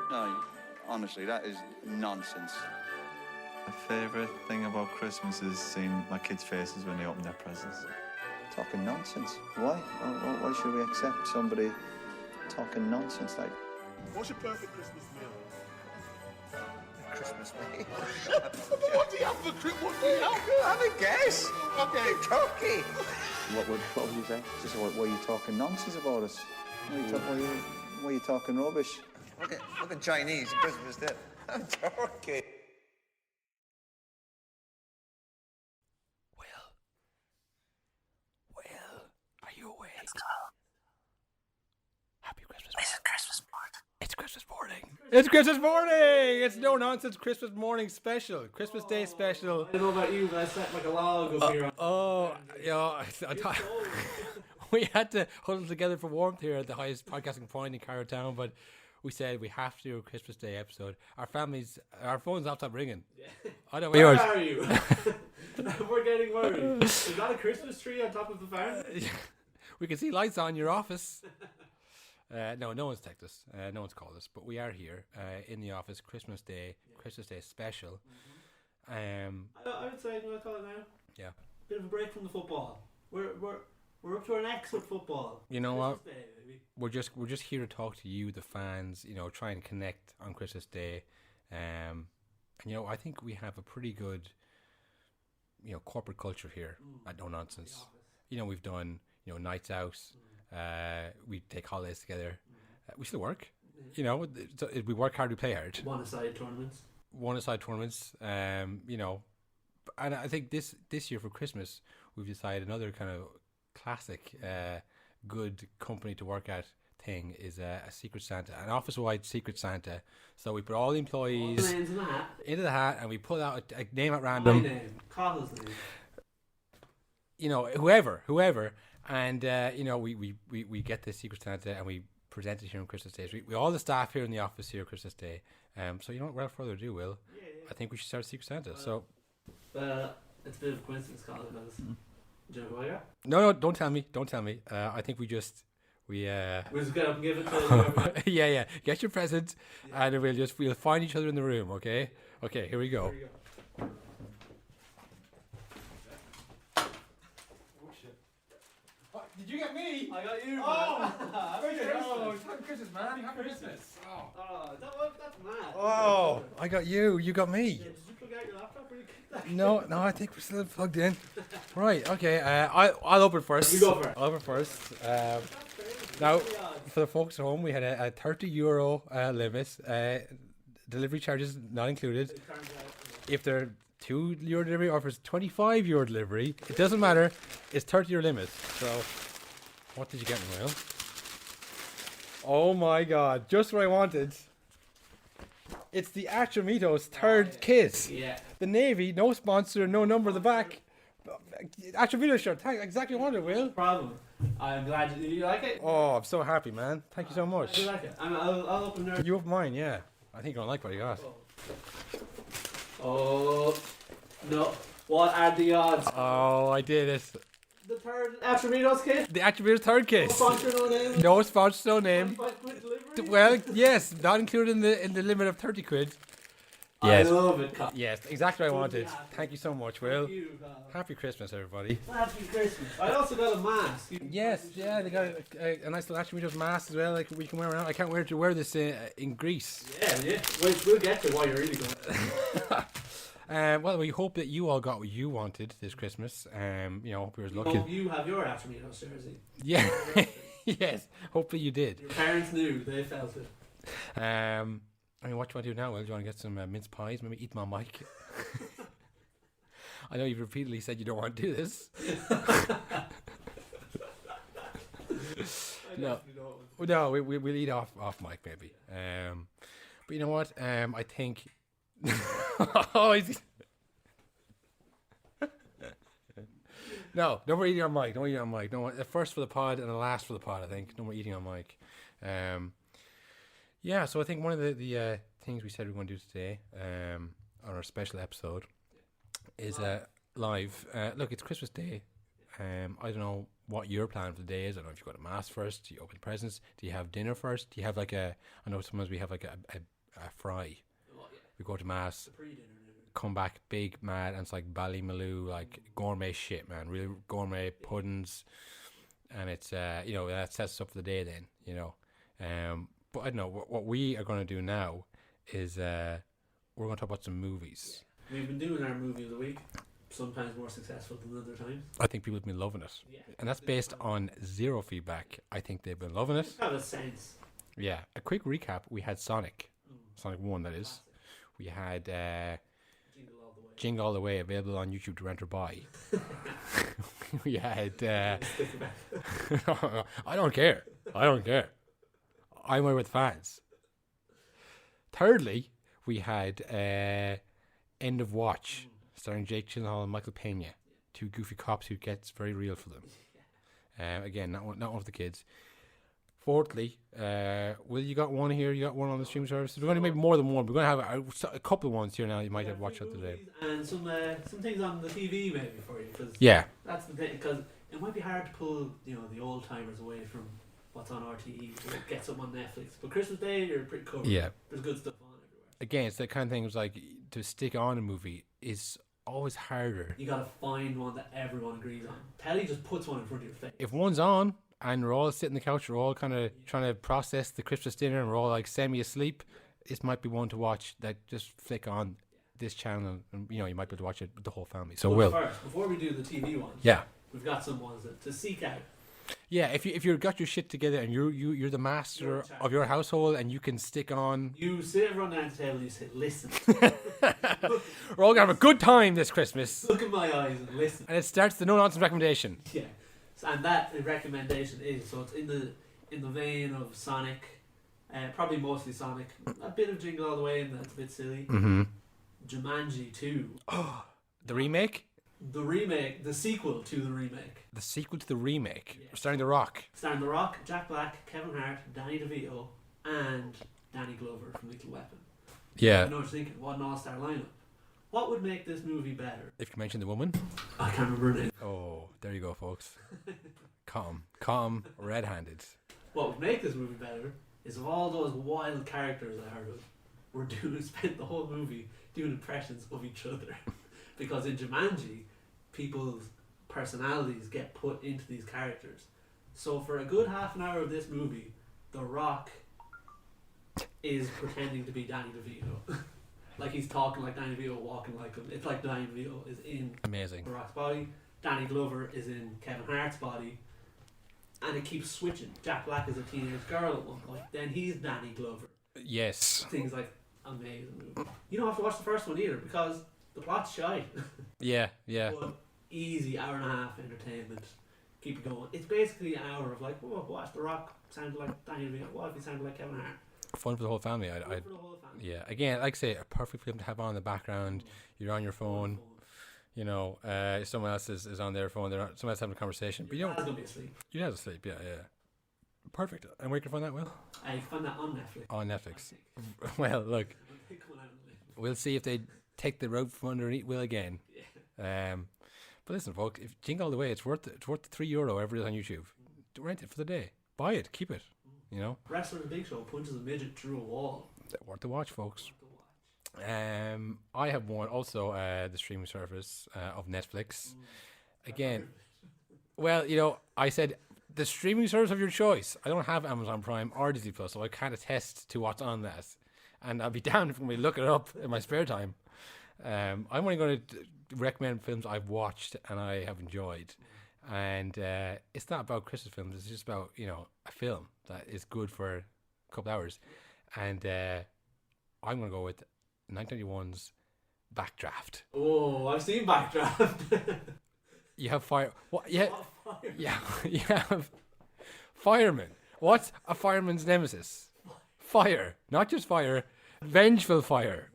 No, honestly, that is nonsense. My favourite thing about Christmas is seeing my kids' faces when they open their presents. Talking nonsense. Why? Why should we accept somebody talking nonsense like? What's your perfect Christmas meal? Christmas meal? What do you have for Christmas? What do you have? Have a guess. Okay. Turkey. What would you say? Just why are you talking nonsense about us? Why are you talking rubbish? Look at Chinese Christmas Day. Turkey. Will, are you awake? Happy Christmas morning. It's Christmas morning. It's Christmas morning. It's no nonsense Christmas morning special. Christmas Day special. I don't know about you, but I slept like a log up here. I thought we had to huddle together for warmth here at the highest podcasting point in Carrowtown, but we said we have to do a Christmas Day episode. Our phones have stopped ringing. Yeah. I don't know. Where are you? We're getting worried. Is that a Christmas tree on top of the farm? We can see lights on your office. No one's texted us. No one's called us. But we are here in the office. Christmas Day special. I would say, do I call it now? Yeah. Bit of a break from the football. We're up to our necks with football. You know Christmas what? Day, baby. We're just here to talk to you, the fans. You know, try and connect on Christmas Day. And you know, I think we have a pretty good, you know, corporate culture here at No Nonsense. You know, we've done, you know, nights out. We take holidays together. We still work. You know, we work hard, we play hard. One-a-side tournaments. You know, and I think this year for Christmas we've decided another kind of classic, good company to work at thing is a Secret Santa, an office-wide Secret Santa. So we put all the employees into the hat, and we pull out a name at random. My name, Cathal's name. You know, whoever. And, you know, we get this Secret Santa and we present it here on Christmas Day. So we all the staff here in the office here on Christmas Day. So, you know what, without further ado, Will, I think we should start Secret Santa. It's a bit of a coincidence, Cathal, because... Do you know who I are? No, don't tell me. I think we We'll just get up and give it to you. yeah. Get your present and we'll find each other in the room, okay? Okay, here we go. Did you get me? I got you. Oh, Happy happy Christmas, man. Happy Christmas. That's mad. Oh, I got you. You got me. Yeah, did you plug out your laptop or you kicked that? No, I think we're still plugged in. Right, okay. I'll open first. You go first. I'll open first. Now, for the folks at home, we had a €30 limit. Delivery charges not included. If they're €2 delivery or if it's €25 delivery, it doesn't matter. It's €30 limit. So, what did you get me, Will? Oh my God! Just what I wanted. It's the Atromitos third kit. Yeah. The navy, no sponsor, no number on the back. Atromitos shirt. Thanks, exactly what I wanted, Will. No problem. I'm glad you like it. Oh, I'm so happy, man. Thank you so I much. do like it. I'll open there. You open mine, yeah. I think you're gonna like what you got. Oh no! What are the odds? Oh, I did it. The third Atromitos kit. The Atromitos third No kit. sponsor, no name. No sponsor, no name. 25 quid delivery. Well, yes, not included in the limit of 30 quid. I love it, Cathal. Yes, exactly what I wanted. Happy. Thank you so much, Will. Thank you, Cathal. Happy Christmas, everybody. Happy Christmas. I also got a mask. Yes, yeah, they got a nice little Atromitos mask as well. Like we can wear around. I can't wait to wear this in Greece. Yeah. We'll get to why you're really going. Well, we hope that you all got what you wanted this Christmas. You know, hope you were lucky. Hope you have your Atromitos jersey. Yeah, yes. Hopefully you did. Your parents knew. They felt it. I mean, what do you want to do now? Will, do you want to get some mince pies? Maybe eat my mic. I know you've repeatedly said you don't want to do this. No, we'll eat off mic maybe. But you know what? I think. Oh, no more eating on mic. No, the first for the pod and the last for the pod. I think no more eating on mic. Yeah. So I think one of the things we said we were going to do today on our special episode is live. Look, it's Christmas Day. I don't know what your plan for the day is. I don't know if you go to mass first. Do you open presents? Do you have dinner first? Do you have like I know sometimes we have like a fry. Oh, yeah. We go to mass, The pre-dinner. come back big mad, and it's like Ballymaloo, like gourmet shit, man. Really gourmet puddings, and it's you know, that sets us up for the day. Then you know, but I don't know what we are going to do now is we're going to talk about some movies. Yeah. We've been doing our movie of the week. Sometimes more successful than other times. I think people have been loving it, Yeah. and that's based on zero feedback. I think they've been loving it. Have a sense. Yeah. A quick recap: we had Sonic 1, that is. We had Jingle all the way. Jingle All the Way, available on YouTube to rent or buy. We had. Stick it back. I don't care. I'm with fans. Thirdly, we had End of Watch, starring Jake Gyllenhaal and Michael Pena, two goofy cops who gets very real for them. Again, not one of the kids. Fourthly, Will, you got one here? You got one on the stream service? We're going to maybe more than one. We're going to have a couple of ones here now. You might have to watch out today. And some things on the TV maybe for you. Cause Yeah. That's the thing, because it might be hard to pull, you know, the old timers away from what's on RTE to get something on Netflix. But Christmas Day, you're pretty covered. Yeah. There's good stuff on everywhere. Again, it's that kind of thing. It was like to stick on a movie is always harder. You gotta find one that everyone agrees on. Telly just puts one in front of your face. If one's on and we're all sitting on the couch, we're all kind of trying to process the Christmas dinner, and we're all like semi-asleep, this might be one to watch that just flick on this channel, and you know, you might be able to watch it with the whole family. So, But Will. first, before we do the TV ones, Yeah. we've got some ones to seek out. Yeah, if you've got your shit together and you're the master of your household and you can stick on. You sit everyone down at the table and you say, listen. We're all gonna have a good time this Christmas. Look in my eyes and listen. And it starts the no nonsense recommendation. Yeah. And that recommendation is, so it's in the vein of Sonic, probably mostly Sonic, a bit of Jingle All the Way, and that's a bit silly. Mm-hmm. Jumanji 2. The remake? The remake, the sequel to the remake. The sequel to the remake. Yeah. Starring The Rock. Starring The Rock, Jack Black, Kevin Hart, Danny DeVito, and Danny Glover from Lethal Weapon. Yeah. I know what you're thinking, what an all-star lineup. What would make this movie better? If you mention the woman. I can't remember her name. Oh, there you go, folks. Calm, red-handed. What would make this movie better is if all those wild characters I heard of were spent the whole movie doing impressions of each other. Because in Jumanji, people's personalities get put into these characters. So for a good half an hour of this movie, The Rock is pretending to be Danny DeVito. Like he's talking like Danny DeVito, walking like him. It's like Danny DeVito is in Amazing. The Rock's body, Danny Glover is in Kevin Hart's body, and it keeps switching. Jack Black is a teenage girl at one point, then he's Danny Glover. Yes. Things like amazing movie. You don't have to watch the first one either because the plot's shy. Yeah. But easy hour and a half entertainment. Keep it going. It's basically an hour of like, oh, watch The Rock sounded like Danny DeVito. What if he sounded like Kevin Hart? Fun for the whole family. Good for the whole family. Yeah. Again, like I say, a perfect film to have on in the background. You're on your phone. You know, someone else is on their phone. Someone else having a conversation. But you Your dad's don't. gonna be asleep. Your dad's asleep. Yeah. Perfect. And where you can find that, Will? I find that on Netflix. On Netflix. Well, look, we'll see if they take the rope from underneath Will again. Yeah. But listen, folks, if Jingle All the Way, it's worth €3 whatever it is on YouTube. Rent it for the day. Buy it. Keep it. You know. Wrestler in the Big Show punches a midget through a wall. Worth to watch, folks. I have one also, the streaming service of Netflix. Again, well, you know, I said the streaming service of your choice. I don't have Amazon Prime or Disney Plus, so I can't attest to what's on that. And I'll be down if we look it up in my spare time. I'm only going to recommend films I've watched and I have enjoyed. And it's not about Christmas films. It's just about, you know, a film that is good for a couple hours. And I'm going to go with 1991's Backdraft. Oh, I've seen Backdraft. You have fire. What? Yeah. What fire? Yeah. You have fireman. What's a fireman's nemesis? Fire. Not just fire. Vengeful fire.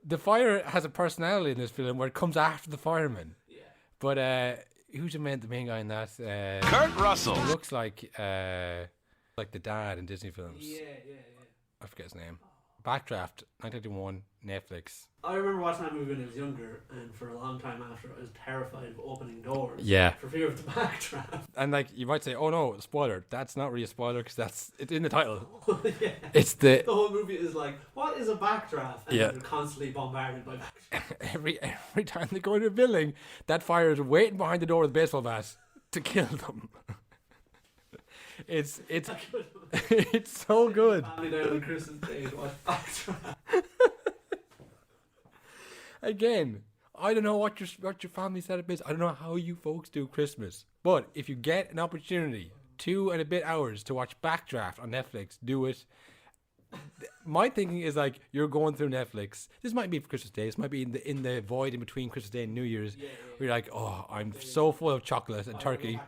The fire has a personality in this film where it comes after the fireman. Yeah. But who's the main guy in that? Kurt Russell. He looks like the dad in Disney films. Yeah. I forget his name. Backdraft, 1991, Netflix. I remember watching that movie when I was younger, and for a long time after, I was terrified of opening doors. Yeah. For fear of the backdraft. And like you might say, oh no, spoiler. That's not really a spoiler because it's in the title. Yeah. It's the whole movie is like, what is a backdraft? And Yeah. they're constantly bombarded by backdraft. every time they go into a building, that fire is waiting behind the door with a baseball bat to kill them. It's it's so good. Family down on Christmas Day to watch backdraft. Again, I don't know what your family setup is. I don't know how you folks do Christmas. But if you get an opportunity, 2 and a bit hours to watch Backdraft on Netflix, do it. My thinking is like you're going through Netflix. This might be for Christmas Day. This might be in the void in between Christmas Day and New Year's. Where you're like, oh, I'm so full of chocolate and turkey.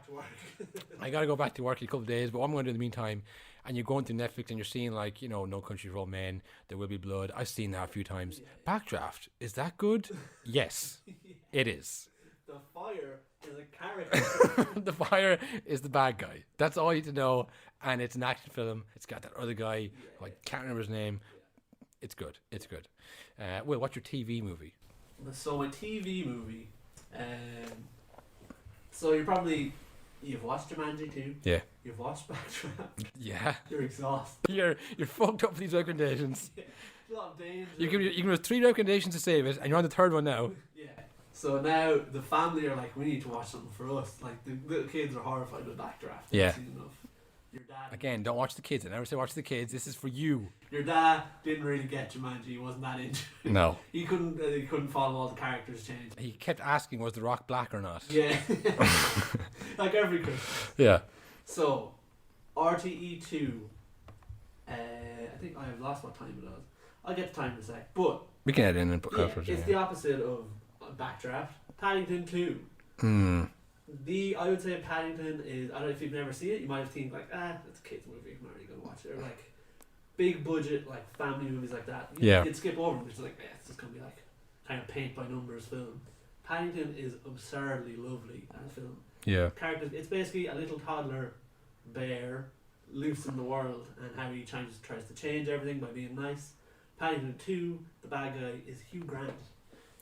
I gotta go back to work in a couple of days. But what I'm going to do in the meantime? And you're going through Netflix and you're seeing like, No Country for Old Men, There Will Be Blood. I've seen that a few times. Backdraft, is that good? Yes, it is. The fire is a character. The fire is the bad guy. That's all you need to know. And it's an action film. It's got that other guy who I can't remember his name. It's good. It's good. Will, what's your TV movie? So my TV movie. So you've watched Jumanji too. Yeah. You've watched Backdraft. Yeah. You're exhausted. You're fucked up with these recommendations. A lot of danger. You give us 3 recommendations to save it, and you're on the 3rd one now. Yeah. So now the family are like, we need to watch something for us. Like the little kids are horrified with Backdraft. They've Yeah. seen enough. Your dad. Again, don't watch the kids. I never say watch the kids. This is for you. Your dad didn't really get Jumanji. He wasn't that into it. No. He couldn't follow all the characters change. He kept asking, was The Rock black or not? Yeah. Like every Christmas. Yeah. So, RTE2. I think I have lost what time it was. I'll get the time in a sec. But We can add in and put yeah, it's the opposite of Backdraft. Paddington 2. I would say Paddington is, I don't know if you've never seen it, you might have think like, it's a kids movie, I'm not really going to watch it. Or like big budget, like family movies like that. You'd skip over them, it's like, it's just going to be like kind of paint by numbers film. Paddington is absurdly lovely as a film. Yeah. Characters, it's basically a little toddler bear loose in the world and how he tries to change everything by being nice. Paddington 2, the bad guy is Hugh Grant.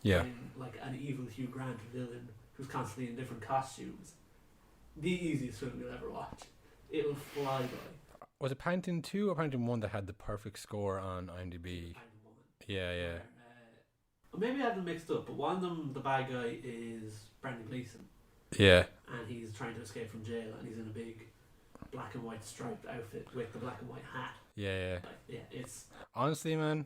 Yeah. Like an evil Hugh Grant villain who's constantly in different costumes. The easiest film you'll ever watch. It'll fly by. Was it Paddington 2 or Paddington 1 that had the perfect score on IMDb? Yeah, yeah. Maybe I have them mixed up, but one of them, the bad guy, is Brendan Gleeson. Yeah. And he's trying to escape from jail, and he's in a big black and white striped outfit with the black and white hat. Yeah, yeah. Like, yeah, it's... Honestly, man.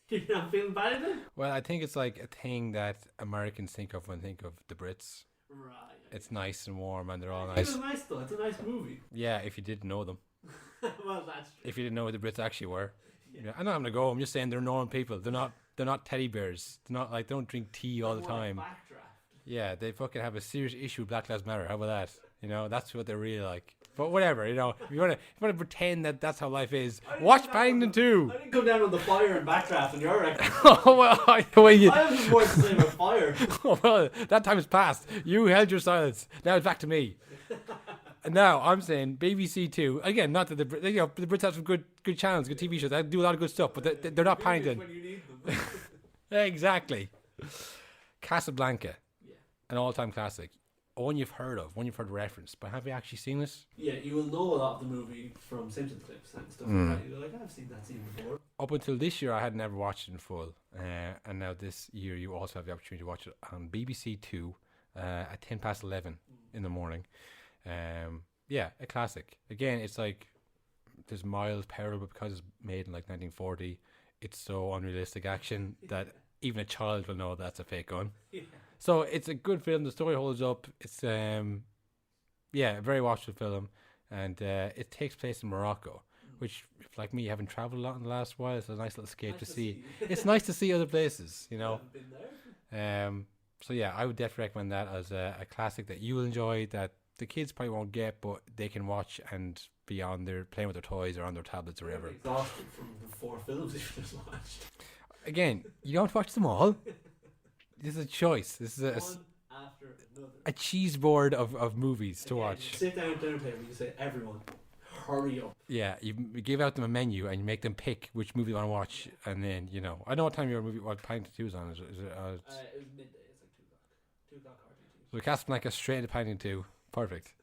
You're not feeling bad at it? Well, I think it's like a thing that Americans think of when they think of the Brits. Right. It's nice and warm and they're all It's nice. nice though, it's a nice movie. Yeah, if you didn't know them. Well, that's true. If you didn't know who the Brits actually were. Yeah. I'm not having to go. I'm just saying they're normal people. They're not teddy bears. They're not like, they don't drink tea all the time. Backdraft. Yeah, they fucking have a serious issue with Black Lives Matter. How about that? That's what they're really like. But whatever, if you want to pretend that that's how life is, watch Paddington 2. I didn't come down on the fire and Backdraft in your record. Oh, well, the way you... I have just more to say about fire. Oh, well, that time has passed. You held your silence. Now it's back to me. And now I'm saying BBC 2. Again, not that the Brits have some good channels, good TV shows. They do a lot of good stuff, but they're not Paddington. When you need them. Exactly. Casablanca. Yeah. An all-time classic. One you've heard referenced, but have you actually seen it? Yeah, you will know a lot of the movie from Simpsons clips and stuff like that. You're like, I've seen that scene before. Up until this year, I had never watched it in full. And now this year, you also have the opportunity to watch it on BBC 2 at 11:10 in the morning. Yeah, a classic. Again, it's like there's mild peril, but because it's made in like 1940, it's so unrealistic action that even a child will know that's a fake gun. Yeah. So it's a good film. The story holds up. It's a very watchable film, and it takes place in Morocco, which, if like me, you haven't traveled a lot in the last while. It's a nice little escape to see. It's nice to see other places, I haven't been there. So yeah, I would definitely recommend that as a classic that you will enjoy, that the kids probably won't get, but they can watch and be on their playing with their toys or on their tablets or whatever. I'm exhausted from the 4 films you've just watched. Again, you don't watch them all. This is a choice. This is One after another. a cheese board of movies to Again, watch. You sit down at dinner table and you say, everyone, hurry up. Yeah, you give out them a menu and you make them pick which movie they want to watch, and then I know what time your movie, what Paddington 2 is on. Is it? It was midday. It's like 2 o'clock RTT. So Casablanca straight into Paddington 2. Perfect.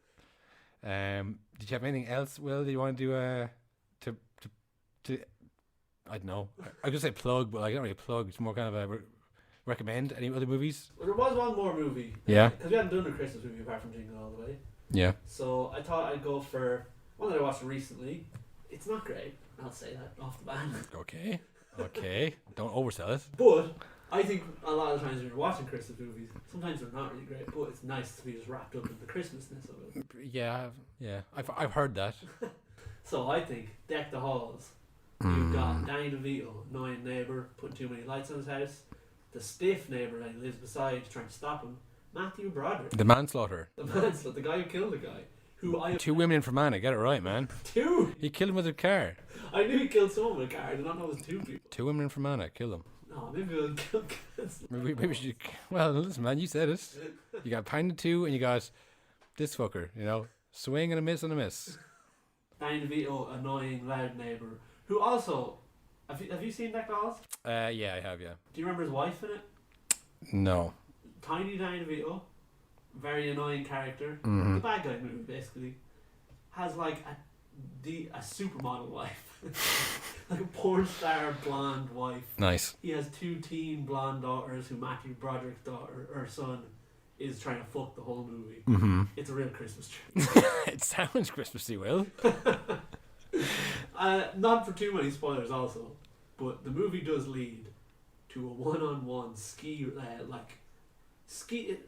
Did you have anything else, Will? Do you want to do to I don't know. I was gonna say plug, but like not really a plug. It's more kind of a recommend any other movies. Well, there was one more movie. Yeah. Because we hadn't done a Christmas movie apart from Jingle All the Way. Yeah. So I thought I'd go for one that I watched recently. It's not great. I'll say that off the bat. Okay. Don't oversell it. But I think a lot of times when you're watching Christmas movies, sometimes they're not really great, but it's nice to be just wrapped up in the Christmasness of it. Yeah. I've heard that. So I think Deck the Halls. You've got Danny DeVito, annoying neighbour, putting too many lights on his house. The stiff neighbour that he lives beside, trying to stop him. Matthew Broderick. The manslaughter. The guy who killed the guy. Two women in Fermanagh. Get it right, man. Two? He killed him with a car. I knew he killed someone with a car. I did not know it was 2 people. 2 women in Fermanagh. Kill them. No, maybe we'll kill kids. Maybe we should. Well, listen, man. You said it. You got Paddington 2 and you got this fucker. Swing and a miss and a miss. Danny DeVito, annoying, loud neighbour, who also... Have you seen Deck the Halls? Yeah, I have, yeah. Do you remember his wife in it? No. Tiny Danny DeVito, very annoying character. Mm-hmm. The bad guy movie, basically, has like a supermodel wife. Like a porn star blonde wife. Nice. He has 2 teen blonde daughters who Matthew Broderick's daughter or son is trying to fuck the whole movie. Mm-hmm. It's a real Christmas tree. It sounds Christmassy, Will. Not for too many spoilers also, but the movie does lead to a one-on-one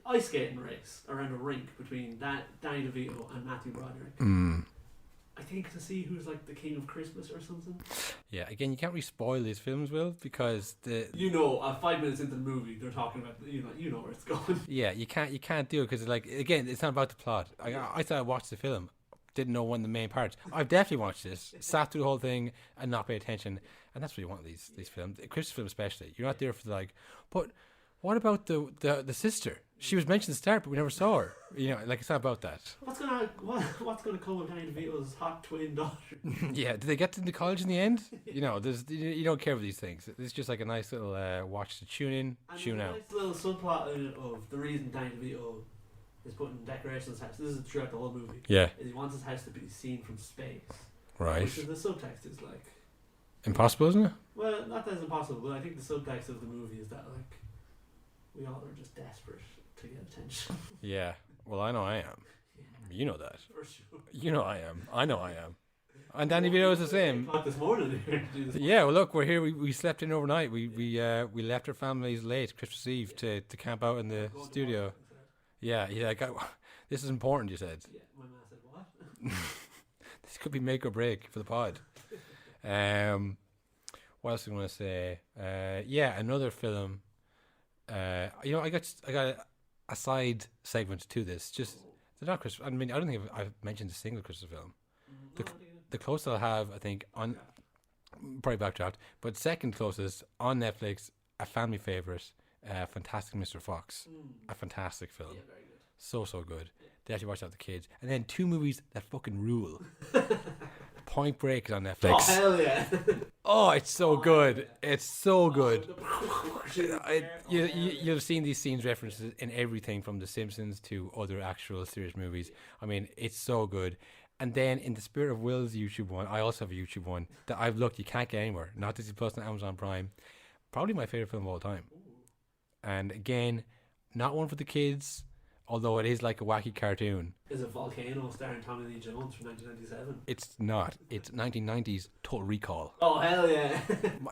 ice skating race around a rink between Danny DeVito and Matthew Broderick. I think to see who's like the king of Christmas or something. Yeah, again, you can't really spoil these films, Will, because 5 minutes into the movie they're talking about you know where it's going. Yeah, you can't do it because again, it's not about the plot. I thought I watched the film, didn't know one of the main parts. I've definitely watched this, sat through the whole thing and not paid attention, and that's what you want these films, Christmas films especially. You're not there for but what about the sister? She was mentioned at the start, but we never saw her. It's not about that. What's gonna come of Danny DeVito's hot twin daughter? Yeah, did they get to the college in the end? You don't care for these things. It's just like a nice little watch to tune in, tune out. Nice little subplot in it of the reason Danny DeVito is putting decorations in his house. This is throughout the whole movie. Yeah. Is he wants his house to be seen from space. Right. Which is the subtext is like impossible, isn't it? Well, not that it's impossible, but I think the subtext of the movie is that we all are just desperate to get attention. Yeah. Well, I know I am. Yeah. You know that. For sure. You know I am. I know I am. And Danny DeVito is the same. This morning. Yeah. Well, look, we're here. We slept in overnight. We left our families late Christmas Eve to camp out in the studio. Yeah. This is important. You said. Yeah. My man said what? This could be make or break for the pod. What else do I want to say? Another film. I got a side segment to this. Just they're not Christmas. I mean, I don't think I've mentioned a single Christmas film. The closest I'll have, I think, on probably backdraft, but second closest on Netflix, a family favorite, Fantastic Mr. Fox, a fantastic film. Yeah, very good. So good. They actually watch out the kids, and then 2 movies that fucking rule. Point Break is on Netflix. Oh hell yeah! Oh, it's so good. Yeah. It's so good. You've You've seen these scenes references in everything from The Simpsons to other actual serious movies. I mean, it's so good. And then in the spirit of Will's YouTube one, I also have a YouTube one that I've looked. You can't get anywhere. Not Disney Plus and Amazon Prime. Probably my favorite film of all time. And again, not one for the kids, although it is like a wacky cartoon. Is it Volcano starring Tommy Lee Jones from 1997? It's not. It's 1990s Total Recall. Oh hell yeah!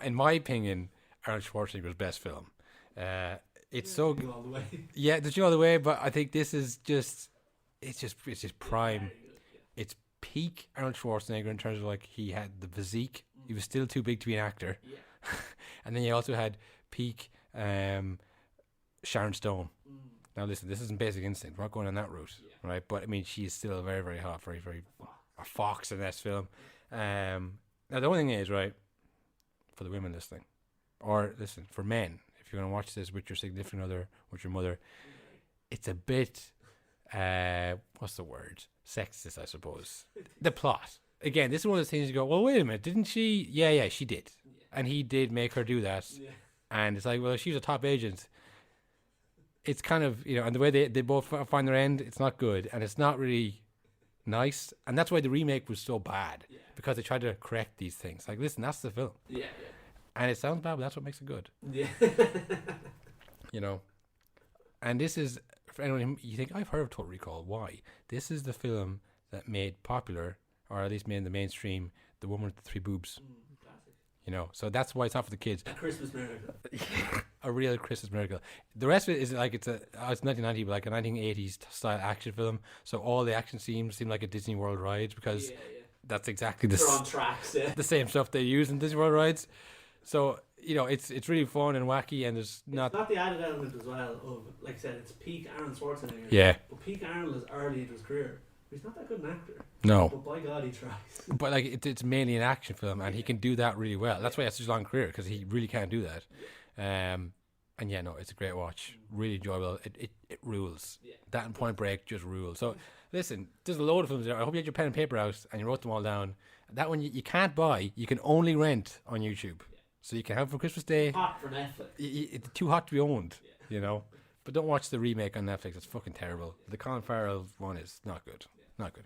In my opinion, Arnold Schwarzenegger's best film. It's so good. All the way. Yeah, there's all the way, but I think this is just it's just prime. Very good, yeah. It's peak Arnold Schwarzenegger in terms of he had the physique. He was still too big to be an actor. Yeah. And then you also had peak Sharon Stone. Now listen, this isn't Basic Instinct. We're not going on that route, right? But I mean, she's still very, very hot, very, very a fox in this film. Now the only thing is, right, for the women listening, or listen, for men, if you're going to watch this with your significant other, with your mother, it's a bit, what's the word? Sexist, I suppose. The plot. again, this is one of those things you go, well, wait a minute, didn't she? Yeah, she did. And he did make her do that. Yeah. And it's like, well, she's a top agent. It's kind of, and the way they both find their end, it's not good. And it's not really nice. And that's why the remake was so bad. Yeah. Because they tried to correct these things. Like, listen, that's the film. Yeah. And it sounds bad, but that's what makes it good. Yeah. And this is, for anyone, you think, I've heard of Total Recall. Why? This is the film that made popular, or at least made in the mainstream, the woman with the 3 boobs. Classic. So that's why it's not for the kids. A Christmas miracle. A real Christmas miracle. The rest of it is like it's 1990, but like a 1980s style action film. So all the action scenes seem like a Disney World ride because that's exactly They're on tracks. Yeah. the same stuff they use in Disney World rides. So it's really fun and wacky, and there's not the added element as well of, like I said, it's peak Arnold Schwarzenegger. Yeah. But peak Arnold is early in his career. He's not that good an actor. no. But by God, he tries. But like it's mainly an action film, and he can do that really well. That's why he has such a long career, because he really can do that. And it's a great watch, really enjoyable. It rules. Yeah. That and Point Break just rules. So listen, there's a load of films there. I hope you had your pen and paper out and you wrote them all down. That one you can't buy. You can only rent on YouTube. Yeah. So you can have it for Christmas Day. Hot for Netflix. It's too hot to be owned. But don't watch the remake on Netflix. It's fucking terrible. The Colin Farrell one is not good. Not good.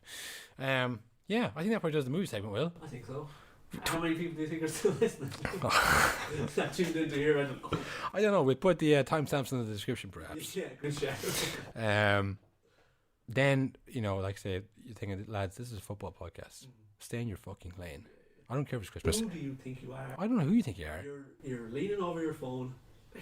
I think that probably does the movie segment, Will. I think so. How many people do you think are still listening? That tuned in to hear it. I don't know. We'll put the timestamps in the description, perhaps. Yeah, good shout. Then, like I say, you're thinking, lads, this is a football podcast. Stay in your fucking lane. I don't care if it's Christmas. Who do you think you are? I don't know who you think you are. You're leaning over your phone.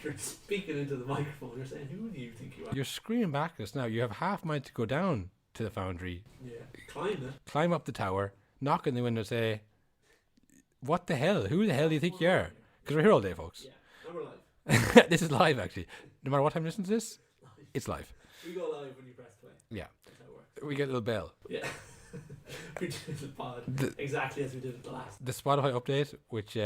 You're speaking into the microphone. You're saying, who do you think you are? You're screaming back at us now. You have half a mind to go down to the foundry. Yeah. Climb it. Climb up the tower. Knock on the window and say, what the hell? Who the hell do you think you are? Because we're here all day, folks. Yeah. And we're live. This is live, actually. No matter what time you listen to this, it's live. We go live when you press play. Yeah. That's how it works. We get a little bell. Yeah. We did the pod exactly as we did it the last. The Spotify update, which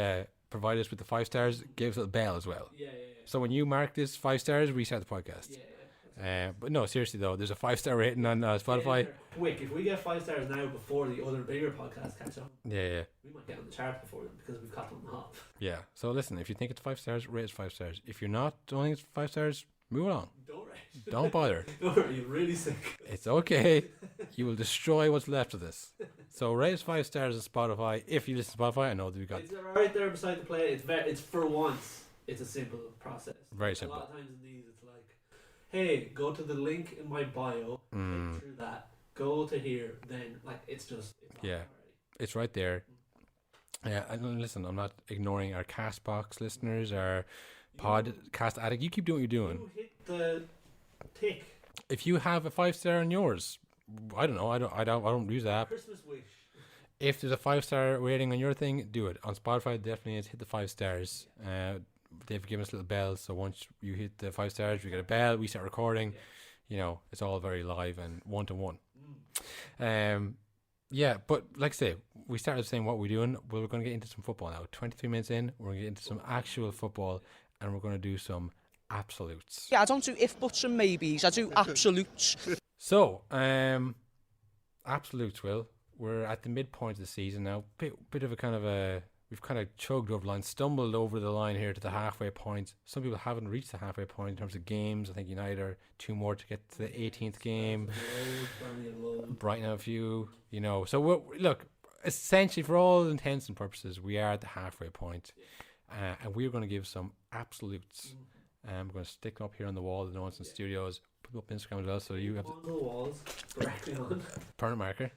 provided us with the 5 stars, gave us a little bell as well. Yeah. So when you mark this 5 stars, we start the podcast. Yeah. But no, seriously though, there's a 5-star rating on Spotify. Quick, if we get 5 stars now before the other bigger podcasts catch on, Yeah. we might get on the charts before them because we've got them on the hop. Yeah. So listen, if you think it's 5 stars, rate it 5 stars. If you're not, don't think it's 5 stars, move along. Don't rate. Don't bother. Don't worry, you're really sick. It's okay. You will destroy what's left of this. So rate us 5 stars on Spotify. If you listen to Spotify, I know that we got It's right there beside the play. It's for once. It's a simple process. Very simple. A lot of times in these, it's like, hey, go to the link in my bio, click through that, go to here, then it's just Yeah. already. It's right there. Yeah, and listen, I'm not ignoring our Castbox listeners, our podcast addict. You keep doing what you're doing. You hit the tick. If you have a 5-star on yours, I don't know. I don't use that. Christmas wish. If there's a 5-star rating on your thing, do it. On Spotify, definitely is hit the 5 stars. They've given us a little bell, so once you hit the 5 stars, we get a bell. We start recording. It's all very live and 1-to-1. But like I say, we started saying what we're doing. Well, we're going to get into some football now. 23 minutes in, we're going to get into some actual football, and we're going to do some absolutes. Yeah, I don't do if, buts and maybes. I do absolutes. So, absolutes, Will. We're at the midpoint of the season now. Bit of a kind of a... We've kind of chugged over the line, stumbled over the line here to the halfway point. Some people haven't reached the halfway point in terms of games. I think United are 2 more to get to the 18th game. Brighton have a few, So, look, essentially, for all intents and purposes, we are at the halfway point. And we're going to give some absolutes. I'm going to stick them up here on the wall. The ones in studios. Put them up on Instagram as well. So you have on the walls, directly on. Permanent marker.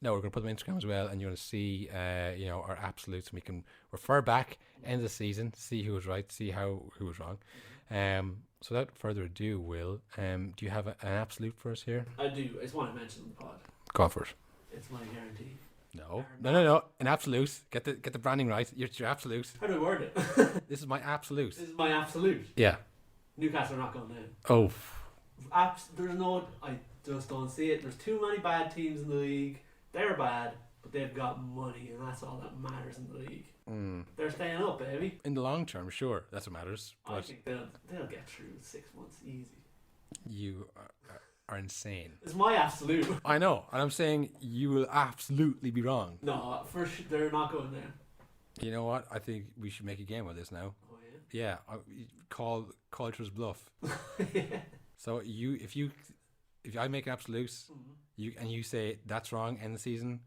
No, we're going to put them on Instagram as well, and you're going to see, our absolutes, and we can refer back end of the season, see who was right, see who was wrong. So without further ado, Will, do you have an absolute for us here? I do. I just want to mention the pod. Go for it. It's my guarantee. No. An absolute. Get the branding right. It's your absolute. How do I word it? This is my absolute. This is my absolute. Yeah. Newcastle are not going down. Oh. There's no. I just don't see it. There's too many bad teams in the league. They're bad, but they've got money, and that's all that matters in the league. They're staying up, baby. In the long term, sure, that's what matters. I But think they'll get through 6 months easy. you are insane. It's my absolute. I know, and I'm saying you will absolutely be wrong. No, for sure, they're not going there. You know what? I think we should make a game of this now. Oh yeah. Yeah, call Culture's bluff. Yeah. So if I make an absolute, you say that's wrong, end the season,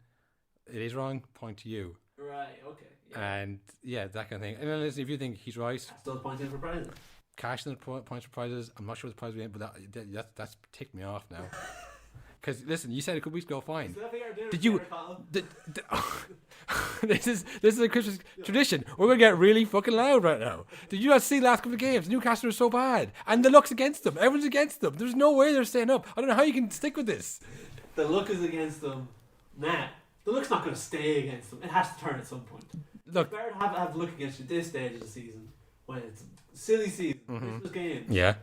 it is wrong, point to you. Right. Okay. Yeah. And yeah, that kind of thing. And then listen, if you think he's right, Still pointing for prizes. cash in the points for prizes. I'm not sure what the prize will be, but that's ticked me off now. Because listen, you said a couple weeks ago, fine. Did you? This is a Christmas tradition. We're gonna get really fucking loud right now. Did you not see the last couple of games? Newcastle are so bad, and the luck's against them. Everyone's against them. There's no way they're staying up. I don't know how you can stick with this. The luck is against them. Nah, the luck's not going to stay against them. It has to turn at some point. Look, it's better to have the luck against you at this stage of the season when it's a silly season, Christmas games. Yeah.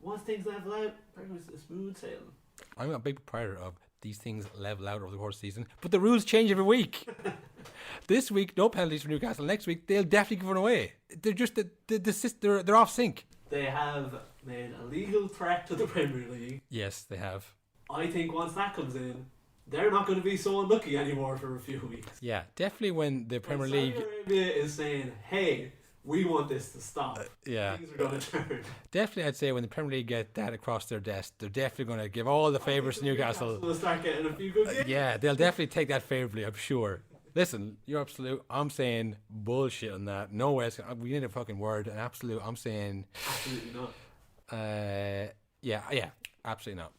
Once things level out, pretty much a smooth sailing. I'm a big proprietor of these things level out over the course of the season, but the rules change every week. This week, no penalties for Newcastle. Next week, they'll definitely give one away. They're just they're off sync. They have made a legal threat to the Premier League. Yes, they have. I think once that comes in, they're not going to be so unlucky anymore for a few weeks. Yeah, definitely when the Premier League Saudi Arabia is saying, "Hey, we want this to stop." Yeah. Things are going to turn. Definitely, I'd say when the Premier League get that across their desk, they're definitely going to give all the favours to Newcastle. We'll start getting a few good games. Yeah, they'll definitely take that favourably, I'm sure. Listen, you're absolute. I'm saying bullshit on that. No way. We need a fucking word. An absolute. I'm saying. Absolutely not. Yeah, absolutely not.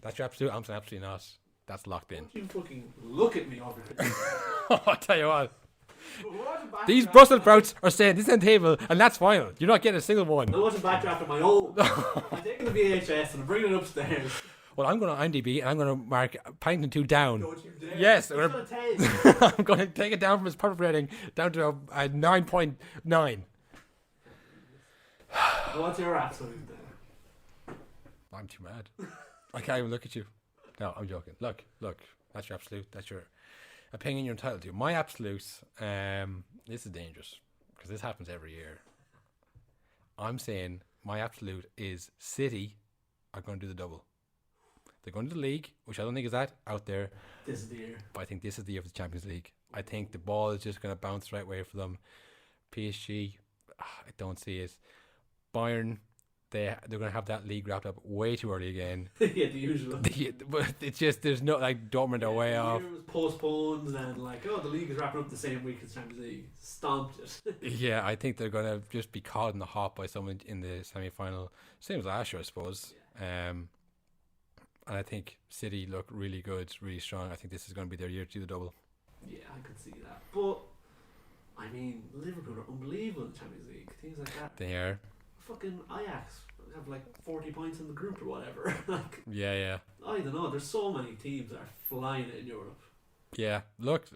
That's your absolute. I'm saying absolutely not. That's locked in. Don't you fucking look at me over here. I'll tell you what. These Brussels sprouts are saying this is on the table, and that's final. You're not getting a single one. I wasn't backdrafting my own. I'm taking the VHS and I'm bringing it upstairs. Well, I'm going to IMDb and I'm going to mark Paddington 2 down. Don't you dare. Yes, It's got a 10. I'm going to take it down from its perfect rating down to a 9.9. What's your absolute then? I'm too mad. I can't even look at you. No, I'm joking. Look. That's your absolute. That's your opinion you're entitled to. My absolute, this is dangerous because this happens every year. I'm saying my absolute is City are going to do the double. They're going to the league, which I don't think is that out there. This is the year. But I think this is the year for the Champions League. I think the ball is just going to bounce the right way for them. PSG, I don't see it. Bayern, they're going to have that league wrapped up way too early again. Yeah, the usual. But it's just, there's no, like, Dortmund are way off. The year was postponed and the league is wrapping up the same week as Champions League. Stomped it. Yeah, I think they're going to just be caught in the hop by someone in the semi-final. Same as last year, I suppose. Yeah. And I think City look really good, really strong. I think this is going to be their year to do the double. Yeah, I could see that. But, I mean, Liverpool are unbelievable in the Champions League. Things like that. They are. Fucking Ajax have like 40 points in the group or whatever. Yeah. I don't know. There's so many teams that are flying it in Europe. Yeah. Look,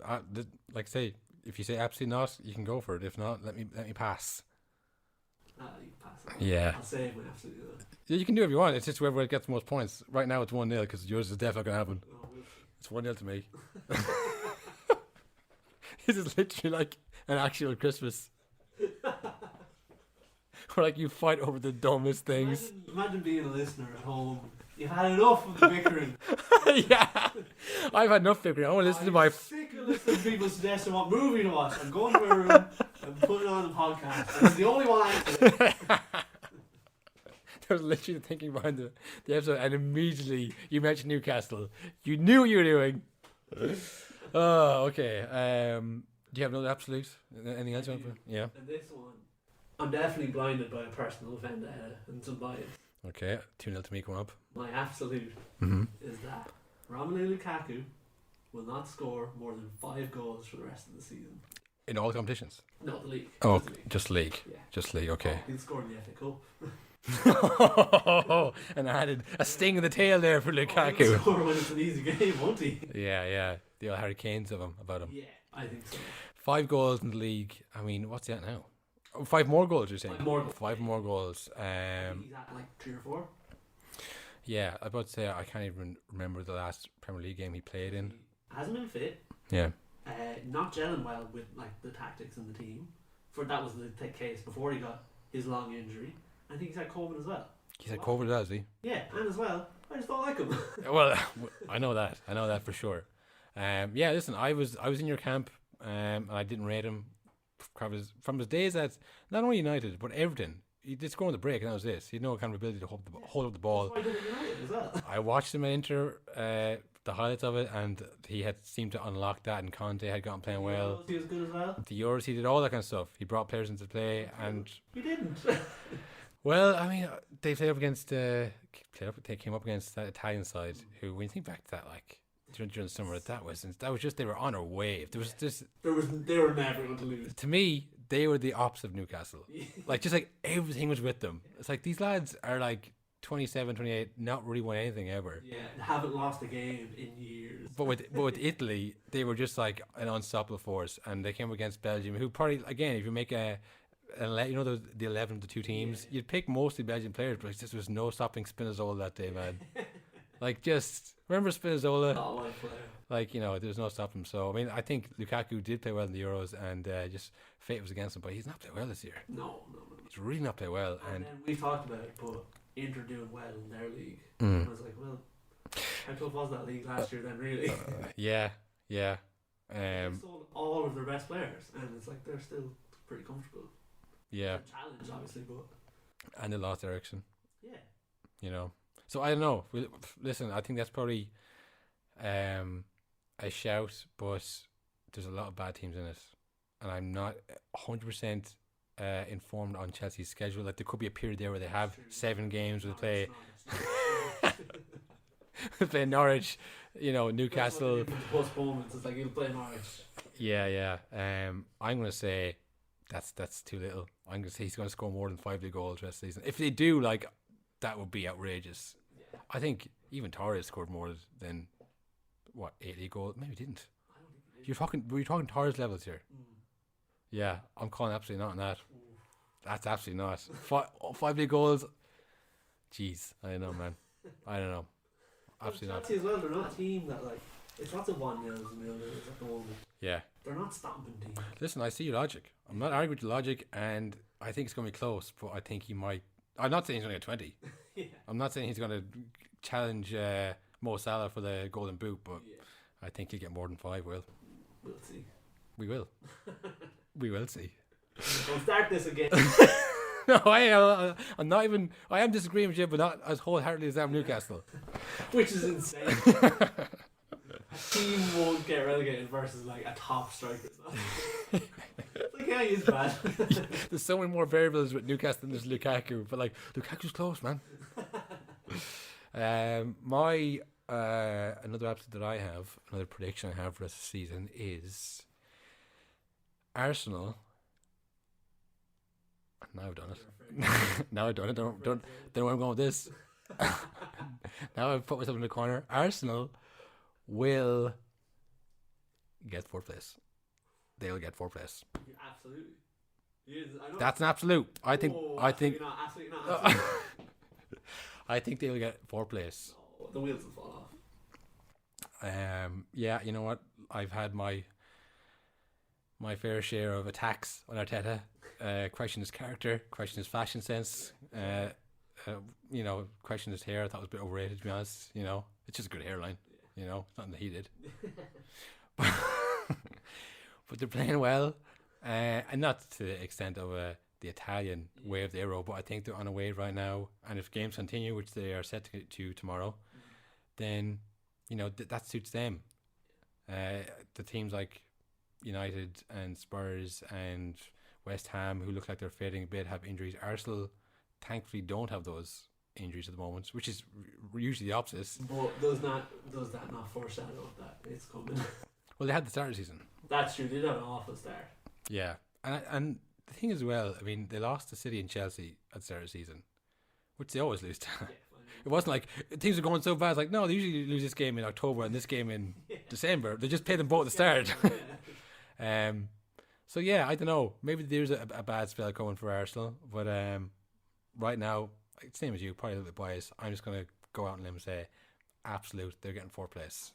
like say, if you say absolutely not, you can go for it. If not, let me pass. You can pass it. Yeah. I'll save my absolutely not. Yeah, you can do whatever you want. It's just whoever gets the most points. Right now it's 1-0 because yours is definitely going to happen. Oh, well. It's 1-0 to me. This is literally like an actual Christmas. Where like you fight over the dumbest things. Imagine being a listener at home. You've had enough of the bickering. Yeah. I've had enough bickering. I want to listen to my... I'm sick of listening to people suggesting what movie to watch. I'm going to my room and putting on the podcast. It's the only one I can. I was literally thinking behind the episode, and immediately you mentioned Newcastle. You knew what you were doing. Oh, okay. Do you have another absolute? Anything else you want to put? Yeah. And this one, I'm definitely blinded by a personal vendetta and some bias. Okay, 2-0 to me coming up. My absolute is that Romelu Lukaku will not score more than 5 goals for the rest of the season. In all competitions? No, the league. Oh, the league. just league. Yeah. Just league, okay. He'll score in the FA Cup. And I added a sting in the tail there for He'll Lukaku. score when it's an easy game, won't he? Yeah. The old Harry Kane's about him. Yeah, I think so. 5 goals in the league. I mean, what's that now? 5 more goals, you're saying? 5 more goals. 5 more goals. He's at like 3 or 4. Yeah, I was about to say I can't even remember the last Premier League game he played in. Hasn't been fit. Yeah. Not gelling well with like the tactics in the team. That was the case before he got his long injury. I think he's had COVID as well. He said covert, does he? Yeah, and as well, I just don't like him. Well, I know that for sure. Yeah, listen, I was in your camp, and I didn't rate him from his days at not only United but everything. He did score on the break, and that was it. He had no kind of ability to hold up the ball. That's why I did it United as well. I watched him at Inter, the highlights of it, and he had seemed to unlock that, and Conte had gotten playing well. He was good as well. The Euros, he did all that kind of stuff. He brought players into play, and He didn't. well, I mean, they played up against. They came up against that Italian side, who, when you think back to that, like during the summer, that was just, they were on a wave. There was just, they were never going to lose. to me, they were the opposite of Newcastle. Like, just like everything was with them. It's like these lads are like 27, 28, not really won anything ever. Yeah, haven't lost a game in years. But with Italy, they were just like an unstoppable force, and they came up against Belgium, who probably, again, if you make the 11 of the two teams, you'd pick mostly Belgian players, but there was no stopping Spinazzola that day, man. Like, just remember Spinazzola? Not my player. Like, there's no stopping him. So I mean, I think Lukaku did play well in the Euros, and just fate was against him, but he's not played well this year. No. He's really not played well. And then we talked about it, but Inter doing well in their league. I was like, well, how tough was that league last year then, really? Yeah. They sold all of their best players, and it's like they're still pretty comfortable. Yeah. It's a challenge, obviously, but And they lost Ericsson. yeah. So I don't know. Listen, I think that's probably a shout, but there's a lot of bad teams in it, and I'm not 100% informed on Chelsea's schedule. Like, there could be a period there where they have 7 games where they play Norwich, Newcastle. Postponements, it's like you'll play Norwich. Yeah. I'm going to say that's too little. I'm going to say he's going to score more than 5 league goals the rest of the season. If they do, like, that would be outrageous. Yeah. I think even Torres scored more than 8 league goals. Maybe he didn't. I don't think Were you talking Torres levels here? Mm. Yeah, I'm calling absolutely not on that. That's absolutely not. 5 league goals. Jeez, I don't know, man. I don't know. Absolutely not. Chelsea as well, they're not a team that, like, it's lots of 1-0s and 0-0s at the moment. Yeah. They're not stomping teams. Listen, I see your logic. I'm not arguing with your logic, and I think it's going to be close, but I think he might. I'm not saying he's going to get 20. Yeah. I'm not saying he's going to challenge Mo Salah for the Golden Boot, but Yeah. I think he'll get more than 5, Will. We'll see. We will. We will see. We'll start this again. No, I'm not even. I am disagreeing with you, but not as wholeheartedly as I am Newcastle. Which is insane. A team won't get relegated versus, like, a top striker. It's like, yeah, he's bad. There's so many more variables with Newcastle than there's Lukaku, but like Lukaku's close, man. My another episode that I have, another prediction I have for this season is Arsenal. Now I've done it. Now I've done it. Don't know where I'm going with this. Now I've put myself in the corner. Arsenal will get 4th place. They'll get 4th place. Absolutely. Yes, I know. That's an absolute. I think. Absolutely not. Absolutely not. Absolutely. I think they will get 4th place. No, the wheels will fall off. Yeah, you know what? I've had my fair share of attacks on Arteta. Question his character, question his fashion sense. Question his hair. I thought it was a bit overrated, to be honest. It's just a good hairline. Nothing that he did. But they're playing well, and not to the extent of the Italian way of the Euro, but I think they're on a wave right now. And if games continue, which they are set to tomorrow, then that suits them. The teams like United and Spurs and West Ham, who look like they're fading a bit, have injuries. Arsenal, thankfully, don't have those injuries at the moment, which is usually the opposite. But does that not foreshadow that it's coming? Well, they had the start of the season. That's true. They did have an awful start. Yeah, and the thing as well, I mean, they lost to City and Chelsea at the start of the season, which they always lose to. Yeah, It wasn't like things are going so bad. It's like, no, they usually lose this game in October and this game in December. They just play them both at the start. So yeah, I don't know. Maybe there's a bad spell coming for Arsenal, but right now, same as you, probably a little bit biased. I'm just going to go out on a limb and say, absolute, they're getting 4th place.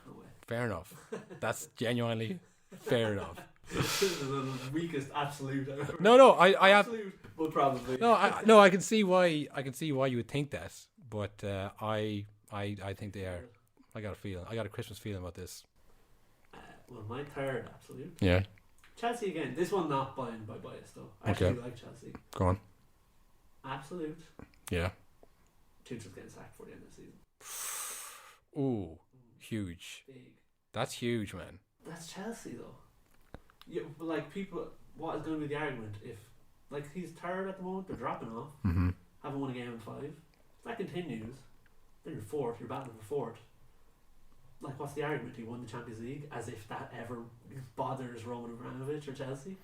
No way. Fair enough. That's genuinely fair enough. This is the weakest absolute I've ever. No, I have. Absolute, but probably. No, I can see why. I can see why you would think that, but I think they are. I got a feeling. I got a Christmas feeling about this. Well, my third absolute. Yeah. Chelsea again. This one not by bias though. I actually like Chelsea. Go on. Absolute. Yeah. Tuchel's getting sacked for the end of the season. Ooh, huge. Big. That's huge, man. That's Chelsea though. Yeah, but like people, what is going to be the argument if, like, he's third at the moment, they're dropping off, haven't won a game in 5. If that continues, then you're fourth. You're battling for fourth. Like, what's the argument? He won the Champions League, as if that ever bothers Roman Abramovich or Chelsea.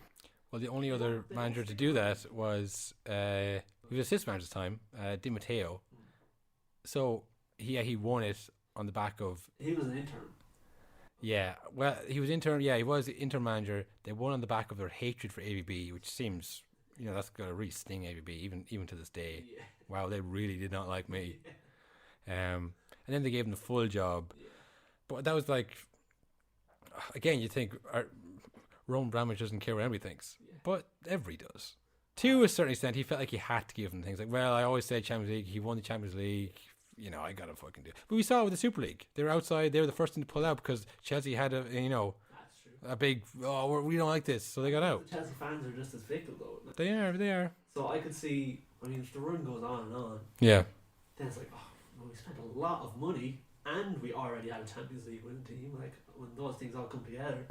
Well, the only other manager to do that was he was assistant manager at the time, Di Matteo. So he won it on the back of. He was an intern. Yeah, well, he was intern. Yeah, he was the interim manager. They won on the back of their hatred for ABB, which seems, that's got to really sting ABB even to this day. Yeah. Wow, they really did not like me. And then they gave him the full job, but that was like, again, you think Roman Abramovich doesn't care what anybody thinks, but everybody does. To a certain extent, he felt like he had to give them things like, well, I always said Champions League. He won the Champions League. I gotta fucking do it. But we saw it with the Super League. They were outside. They were the first thing to pull out because Chelsea had That's true. a big, we don't like this, so they got out. The Chelsea fans are just as fickle though. They are. So I could see, if the run goes on and on, Yeah. then it's like, we spent a lot of money and we already had a Champions League winning team. Like, when those things all come together,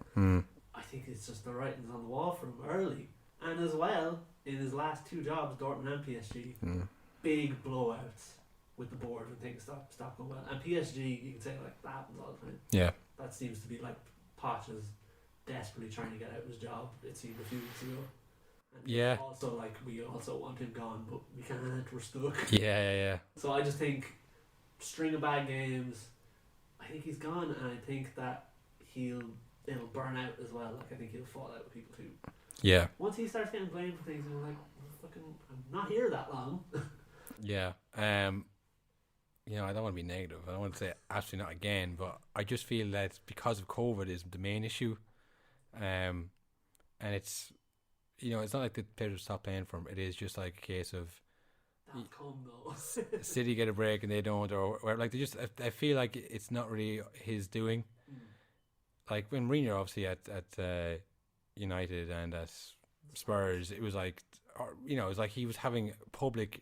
I think it's just the writing's on the wall for him early. And as well, in his last 2 jobs, Dortmund and PSG, big blowouts with the board when things stop going well. And PSG, you can say, like, that happens all the time. Yeah. That seems to be like Poch is desperately trying to get out of his job, it seemed a few weeks ago. And Yeah. also, like, we also want him gone, but we can't, we're stuck. Yeah. So I just think, string of bad games, I think he's gone, and I think that it'll burn out as well. Like, I think he'll fall out with people too. Yeah. Once he starts getting blamed for things, you're like, I'm not here that long. Yeah. I don't want to be negative. I don't want to say absolutely not again, but I just feel that because of COVID is the main issue. And it's, it's not like the players stop playing for him. It is just like a case of That'll come though. City get a break and they don't, or like they just. I feel like it's not really his doing. Like when Mourinho obviously at United and at Spurs, it was like, it was like he was having public,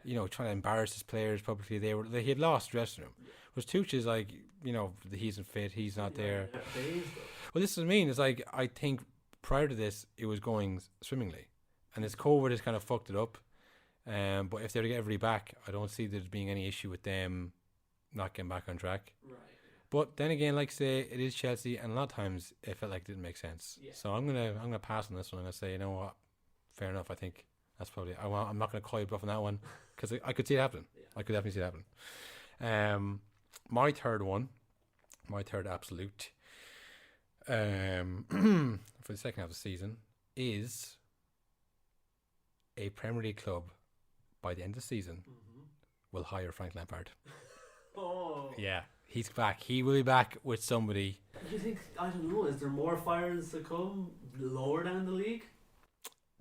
trying to embarrass his players publicly. He had lost dressing room. Whereas Tuchel's like, he isn't fit, he's not there. Well, this is what I mean. It's like, I think prior to this, it was going swimmingly, and this COVID has kind of fucked it up. But if they were to get everybody back, I don't see there being any issue with them not getting back on track. Right. But then again, like I say, it is Chelsea, and a lot of times it felt like it didn't make sense. Yeah. So I'm gonna pass on this one. I'm gonna say, you know what, fair enough. I think that's probably. I'm not gonna call you bluff on that one because I could see it happen. Yeah. I could definitely see it happen. My third absolute, for the second half of the season is a Premier League club by the end of the season will hire Frank Lampard. Oh. Yeah. He's back. He will be back with somebody. You think, I don't know, is there more fires to come lower down the league?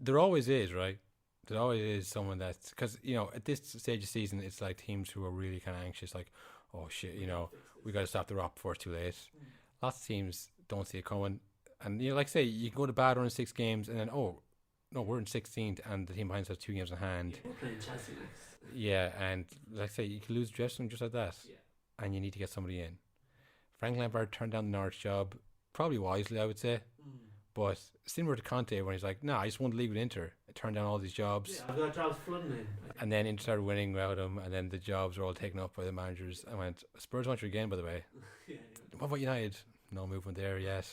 There always is, right? There always is someone that's... Because, at this stage of season, it's like teams who are really kind of anxious, like, oh shit, we got to stop the rot before it's too late. Lots of teams don't see it coming. And, like I say, you can go to bad run in 6 games and then, oh, no, we're in 16th and the team behind us has 2 games in hand. Yeah, we're playing Chelsea next. Yeah, and like I say, you can lose dressing room just like that. Yeah. And you need to get somebody in. Frank Lampard turned down the Norwich job, probably wisely, I would say. But similar to Conte, when he's like, "Nah, I just won the league with Inter. I turned down all these jobs." Yeah, I've got jobs flooding in. And then Inter started winning without him, and then the jobs were all taken up by the managers. I went, Spurs want you again, by the way. Yeah. What about United? No movement there yet.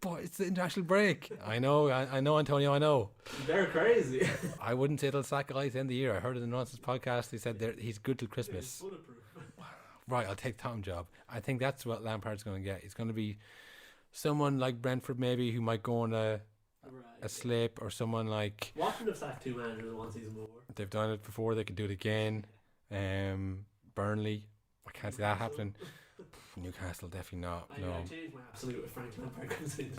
But it's the international break. I know, Antonio, I know. They're crazy. I wouldn't say they'll sack a guy at the end of the year. I heard it in the Nonsense podcast. They said he's good till Christmas. He's bulletproof. Right, I'll take Tom job. I think that's what Lampard's going to get. He's going to be someone like Brentford maybe who might go on a slip, or someone like... Watford have sacked 2 managers in one season before. They've done it before. They could do it again. Burnley, I can't see that happening. Newcastle, definitely not. I No. changed my absolute if Frank Lampard comes in.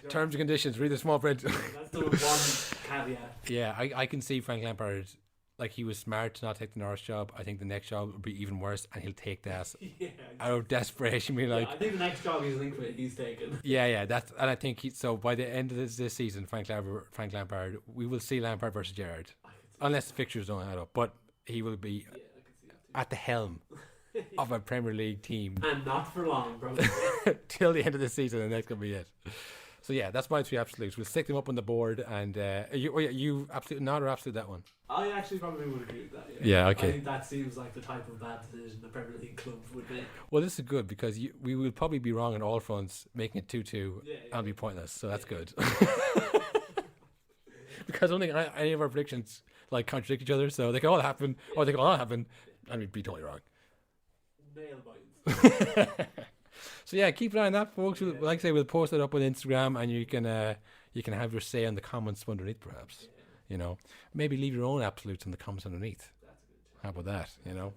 Terms and conditions. Read the small print. That's the one caveat. Yeah, I can see Frank Lampard. Like, he was smart to not take the Norris job. I think the next job will be even worse, and he'll take that Yeah. out of desperation. Be like, I think the next job he's linked with, he's taken. yeah. That's, and I think so. By the end of this season, Frank Lampard, we will see Lampard versus Gerrard, unless the fixtures don't add up. But he will be at the helm of a Premier League team, and not for long, probably. till the end of the season, and that's gonna be it. So yeah, that's my 3 absolutes. We'll stick them up on the board, and you absolute not or absolute that one. I actually probably would agree with that. Yeah, okay. I think that seems like the type of bad decision a Premier League club would make. Well, this is good because we will probably be wrong on all fronts, making it 2-2 and be pointless. So that's good. Because I don't think any of our predictions like contradict each other, so they can all happen, or they can all not happen, and we'd be totally wrong. Nail bites. So yeah, keep an eye on that, folks. Like I say, we'll post it up on Instagram, and you can have your say in the comments underneath, perhaps. You know, maybe leave your own absolutes in the comments underneath. How about that? You know,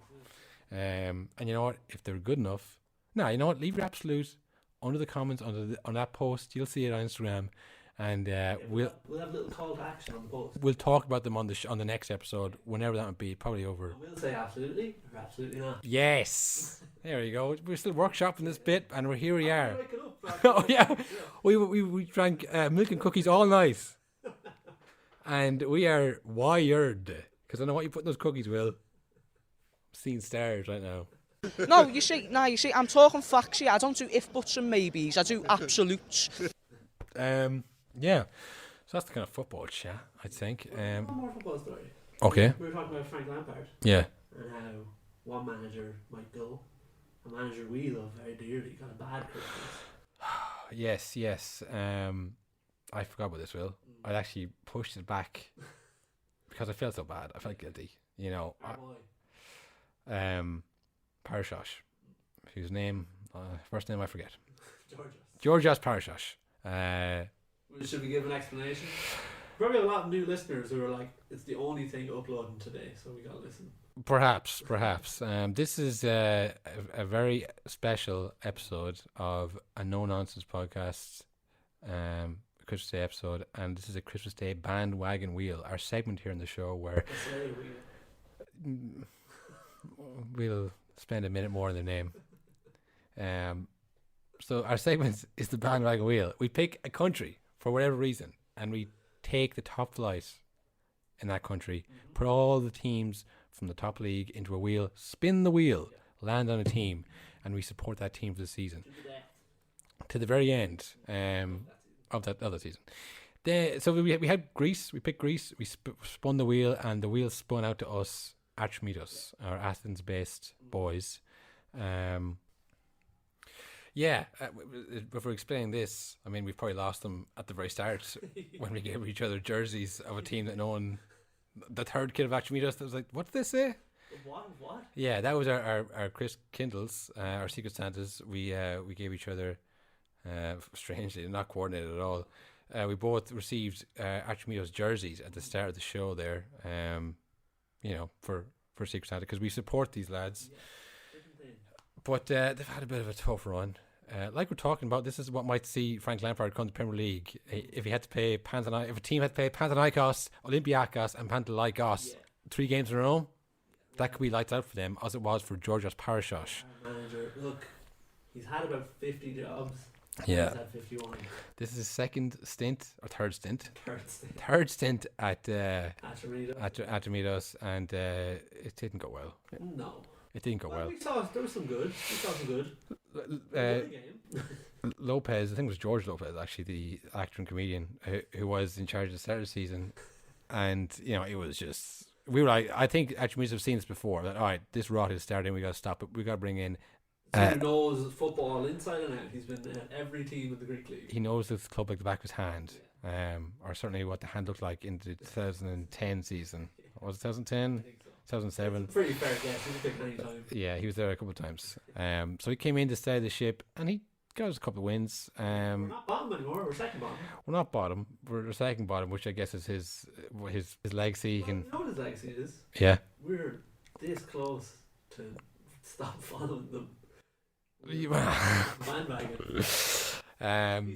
and you know what? If they're good enough, you know what? Leave your absolute under the comments on that post. You'll see it on Instagram, and we'll have a little call to action on the post. We'll talk about them on the next episode, whenever that would be. Probably over. And we'll say absolutely or absolutely not. Yes. There you go. We're still workshopping this bit, and here we are. Up, Oh yeah, we drank milk and cookies all night, and we are wired. Because I know what you put in those cookies, Will. Seeing stars right now. No, you see, I'm talking facts here. I don't do if, buts and maybes. I do absolutes. Yeah. So that's the kind of football chat, I think. One more football story. Okay. We were talking about Frank Lampard. Yeah. And how one manager might go. A manager we love very dearly got a bad Christmas. Yes. I forgot about this, Will. I actually pushed it back because I felt so bad. I felt guilty. You know. Parashosh, whose name, first name I forget. Georgios Parashosh. Should we give an explanation? Probably a lot of new listeners who are like, it's the only thing uploading today, so we gotta listen. Perhaps. This is a very special episode of a No Nonsense podcast, Christmas Day episode, and this is a Christmas Day bandwagon wheel, our segment here in the show where we'll spend a minute more on the name. So our segment is the bandwagon wheel. We pick a country for whatever reason, and we take the top flight in that country, put all the teams from the top league into a wheel, spin the wheel, land on a team, and we support that team for the season to the very end of that other season. So we had Greece. We picked Greece. We spun the wheel, and the wheel spun out to us, Atromitos, our Athens-based boys. If we're explaining this, I mean, we've probably lost them at the very start when we gave each other jerseys of a team that no one, the third kid of Atromitos, that was like, what did they say? What? Yeah, that was our Chris Kindles, our Secret Santas. We gave each other, strangely, not coordinated at all. We both received Atromitos jerseys at the start of the show there, for Secret Santa, because we support these lads. But they've had a bit of a tough run. Like we're talking about, this is what might see Frank Lampard come to the Premier League. If he had to play if a team had to play Panathinaikos, Olympiakos, and Panathinaikos 3 games in a row, that could be lights out for them, as it was for Georgios Parashosh. Manager, look, he's had about 50 jobs. Yeah. He's had 51. This is his second stint, or third stint. Third stint at Atromitos, and it didn't go well. No. It didn't go well. We saw there was some good. Lopez, I think it was George Lopez, actually, the actor and comedian who was in charge of the start of the season, and it was just, we were like, I think actually we have seen this before, that all right, this rot is starting, we got to stop it, we got to bring in someone who knows football inside and out. He's been at every team in the Greek league. He knows this club like the back of his hand, or certainly what the hand looked like in the 2010 season. Was it 2010? 2007. Pretty fair guess. He was picked any time. Yeah, he was there a couple of times. So he came in to steady the ship, and he got us a couple of wins. We're not bottom anymore. We're second bottom. We're not bottom. We're second bottom, which I guess is his legacy. You know what his legacy is? Yeah. We're this close to stop following them. You- Bandwagon. He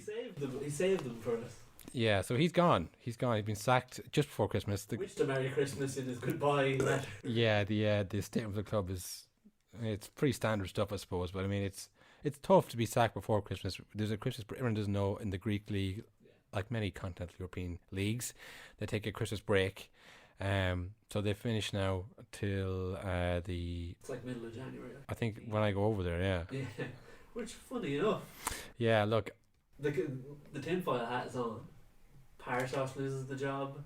saved them. He saved them for us. Yeah, so he's gone. He's been sacked just before Christmas. Wished a Merry Christmas in his goodbye letter. Yeah, the statement of the club it's pretty standard stuff, I suppose. But I mean, it's tough to be sacked before Christmas. There's a Christmas. Everyone doesn't know in the Greek league, like many continental European leagues, they take a Christmas break. So they finish now till It's like middle of January. I think when I go over there, yeah. Yeah, which funny enough, Yeah, look, the tinfoil hat is on. Parashos loses the job.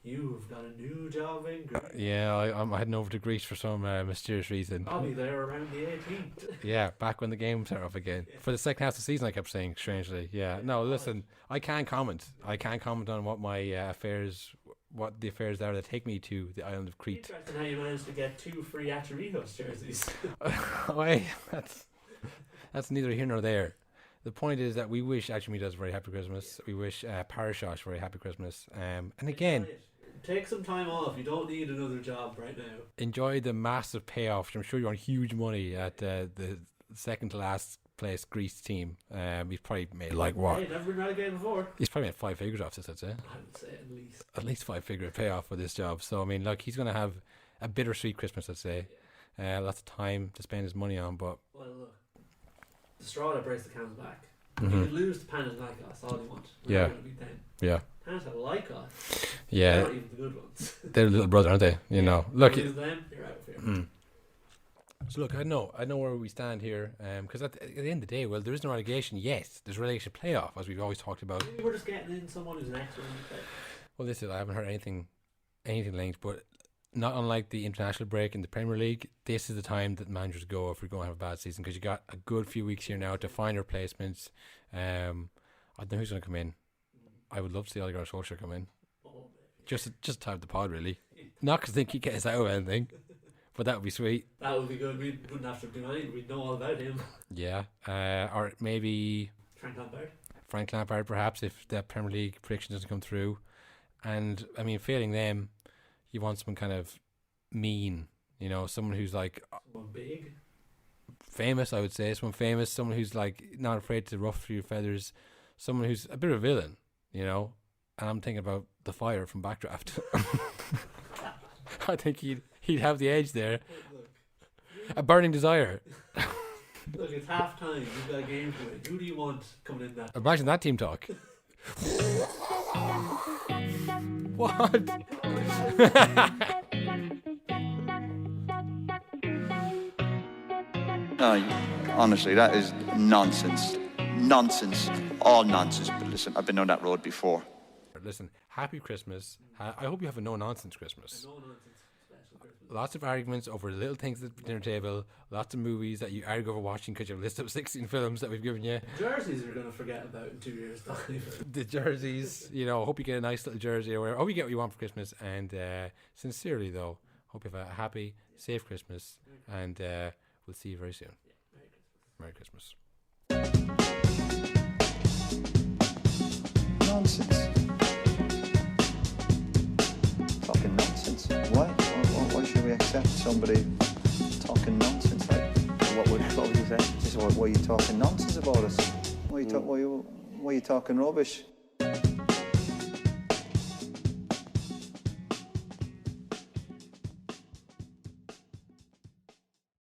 You've got a new job in Greece. yeah, I'm heading over to Greece for some mysterious reason. I'll be there around the 18th. Yeah, back when the games start off again. For the second half of the season, I kept saying, strangely. Yeah, no, listen, I can't comment. I can't comment on what my what the affairs are that take me to the island of Crete. Interesting how you managed to get 2 free Atromitos jerseys. Wait, that's neither here nor there. The point is that we wish Atromitos a very happy Christmas. We wish Parashos a very happy Christmas. And again, take some time off. You don't need another job right now. enjoy the massive payoff. I'm sure you're on huge money at the second to last place Greece team. He's probably made like what? Hey, never been relegated before. He's probably made 5 figures off this, I'd say. I would say at least. At least 5-figure payoff for this job. So I mean, look, he's going to have a bittersweet Christmas, I'd say. Lots of time to spend his money on, but Well, look, the straw that breaks the camel's back. Mhm. You could lose to Panathinaikos, all you want. We're Yeah. not going to beat them. yeah, Panathinaikos, yeah, they're not even the good ones. they're a little brother, aren't they? You know, look. You lose them, you're out of here. Mm. So look, I know where we stand here, because at the end of the day, well, there is no relegation yet. There's relegation playoff, as we've always talked about. Maybe we're just getting in someone who's an excellent player. Well, this is, I haven't heard anything linked, but not unlike the international break in the Premier League, this is the time that managers go if we're going to have a bad season, because you got a good few weeks here now to find replacements. I don't know who's going to come in. I would love to see Oliver Solskjaer come in, Oh, just to have the pod, really. Not because I think he gets out of anything, but that would be sweet. that would be good. We wouldn't have to do anything. We'd know all about him. Yeah, or maybe Frank Lampard. Frank Lampard, perhaps, if that Premier League prediction doesn't come through. And I mean, failing them, you want someone kind of mean, you know, someone who's like Someone big. famous, I would say, someone who's like not afraid to ruffle your feathers, someone who's a bit of a villain, you know. And I'm thinking about the Fire from Backdraft. I think he'd have the edge there. Look, A burning desire. look, it's half time. You've got a game to win. Who do you want coming in that? Imagine that team talk. What? No, honestly, that is nonsense. Nonsense. All nonsense. But listen, I've been on that road before. Listen, happy Christmas. I hope you have a no-nonsense Christmas. No nonsense special Christmas. Lots of arguments over little things at the dinner table. Lots of movies that you argue over watching because you have a list of 16 films that we've given you. Jerseys are going to forget about in 2 years' time. The jerseys, you know, hope you get a nice little jersey or whatever. Hope you get what you want for Christmas. And sincerely, though, hope you have a happy, safe Christmas. And we'll see you very soon. Merry Christmas. Nonsense. Talking nonsense. Why should we accept somebody talking nonsense? Like, what would you say? Just why are you talking nonsense about us? Why are you talking rubbish?